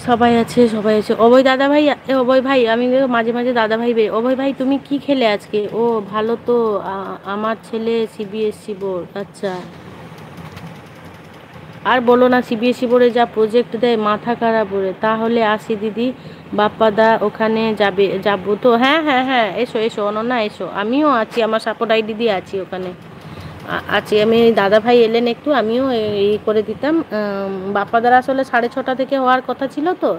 সবাই আছে, সবাই আছে। অভয় দাদা ভাই, অভয় ভাই, আমি মাঝে মাঝে দাদা ভাই অভয় ভাই, তুমি কি খেলে আজকে? ও ভালো তো। আমার ছেলে সিবিএসসি বোর্ড, আচ্ছা। আর বলো না, সিবিএসসি বোর্ডে যা প্রজেক্ট দেয় মাথা খারাপ করে। তাহলে আসি দিদি, বাপ্পাদা ওখানে যাবে, যাবো তো। হ্যাঁ হ্যাঁ হ্যাঁ, এসো এসো অনন্যা, এসো, আমিও আছি, আমার সাপোর্ট দিদি আছি ওখানে। আছি আমি। দাদা ভাই এলেন একটু, আমিও এই করে দিতাম। বাপ্পাদার আসলে 6:30 থেকে হওয়ার কথা ছিল তো।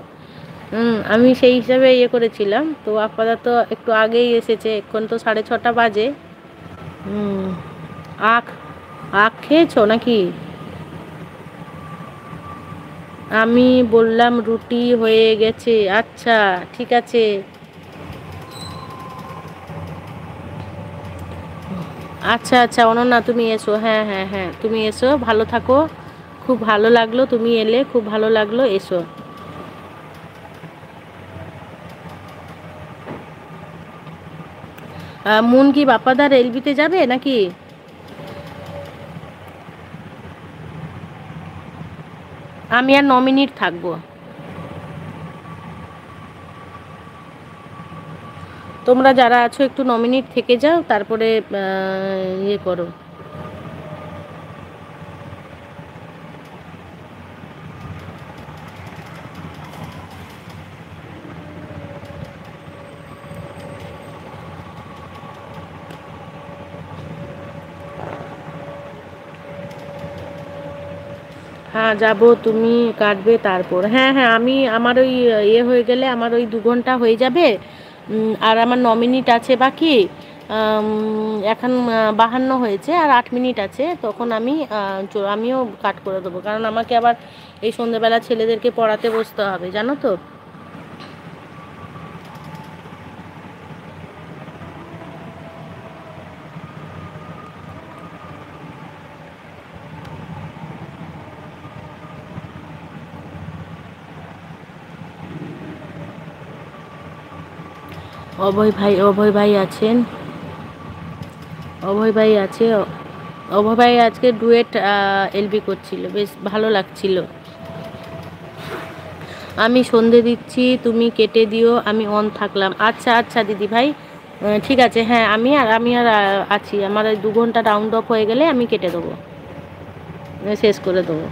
আমি সেই হিসাবে ইয়ে করেছিলাম তো। বাপ্পাদা তো একটু আগেই এসেছে, এখন তো 6:30 বাজে। হুম। আখ, আখ খেয়েছো নাকি? আমি বললাম রুটি হয়ে গেছে। আচ্ছা, ঠিক আছে। আচ্ছা আচ্ছা অনন্যা, তুমি এসো, হ্যাঁ হ্যাঁ হ্যাঁ, তুমি এসো, ভালো থাকো। খুব ভালো লাগলো তুমি এলে, খুব ভালো লাগলো, এসো। মুন কি বাপ্পাদার এলবিতে যাবে নাকি? আমি আর 9 মিনিট থাকবো। তোমরা যারা আছো একটু 9 মিনিট থেকে যাও, তারপরে ইয়ে করো। হ্যাঁ যাবো, তুমি কাটবে তারপর। হ্যাঁ হ্যাঁ, আমি আমার ওই ইয়ে হয়ে গেলে আমার ওই 2 ঘন্টা হয়ে যাবে। আর আমার 9 মিনিট আছে বাকি। এখন 52 হয়েছে, আর 8 মিনিট আছে, তখন আমি আমিও কাট করে দেবো, কারণ আমাকে আবার এই সন্ধ্যেবেলা ছেলেদেরকে পড়াতে বসতে হবে, জানো তো। অভয় ভাই, অভয় ভাই আছেন, অভয় ভাই আছে। অভয় ভাই আজকে ডুয়েট এলবি করছিল, বেশ ভালো লাগছিল। আমি সন্ধে দিচ্ছি, তুমি কেটে দিও, আমি অন থাকলাম। আচ্ছা আচ্ছা দিদি ভাই, ঠিক আছে। হ্যাঁ, আমি আর আছি, আমার ওই 2 ঘন্টা রাউন্ড অফ হয়ে গেলে আমি কেটে দেবো, শেষ করে দেবো।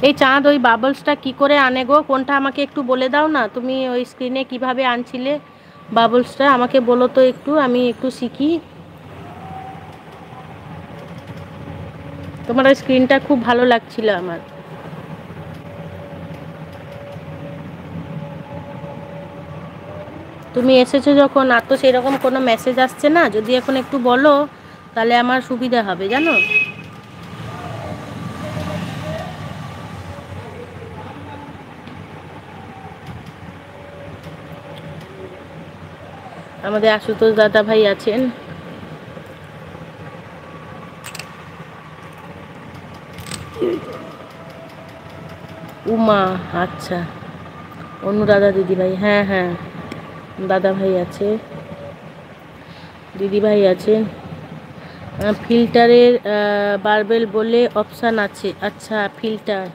এই চাঁদ, ওই বাবলসটা কি করে আনে গো? কোনটা আমাকে একটু বলে দাও না, তুমি ওই স্ক্রিনে কিভাবে আনছিলে বাবলসটা, আমাকে বলো তো একটু, আমি একটু শিখি। তোমার ওই স্ক্রিনটা খুব ভালো লাগছিল আমার। তুমি এসেছো যখন, আর তো সেরকম কোনো মেসেজ আসছে না, যদি এখন একটু বলো তাহলে আমার সুবিধা হবে, জানো। আমাদের আশুতোষ দাদা ভাই আছেন। উমা, আচ্ছা। অনুরাধা দিদিভাই, হ্যাঁ হ্যাঁ, দাদা ভাই আছে, দিদিভাই আছে। ফিল্টারের বারবেল বলে অপশান আছে, আচ্ছা filter.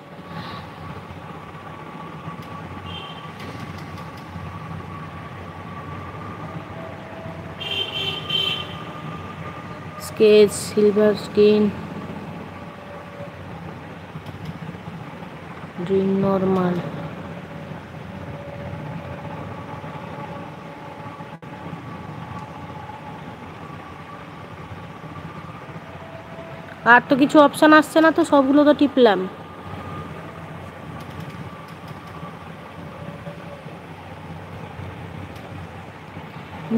Sketch, silver screen, dream normal. আর তো কিছু অপশান আসছে না তো, সবগুলো তো টিপলাম।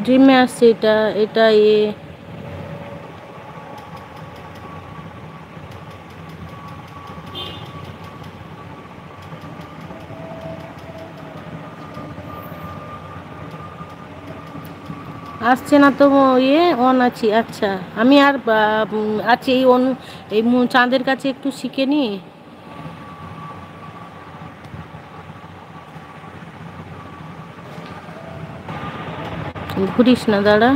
ড্রিমে আসছে, এটা এটা আসছে না তো। অন আছি, আচ্ছা। আমি আর আছি এই এই চাঁদের কাছে একটু শিখে নি। ঘুরিস না, দাঁড়া।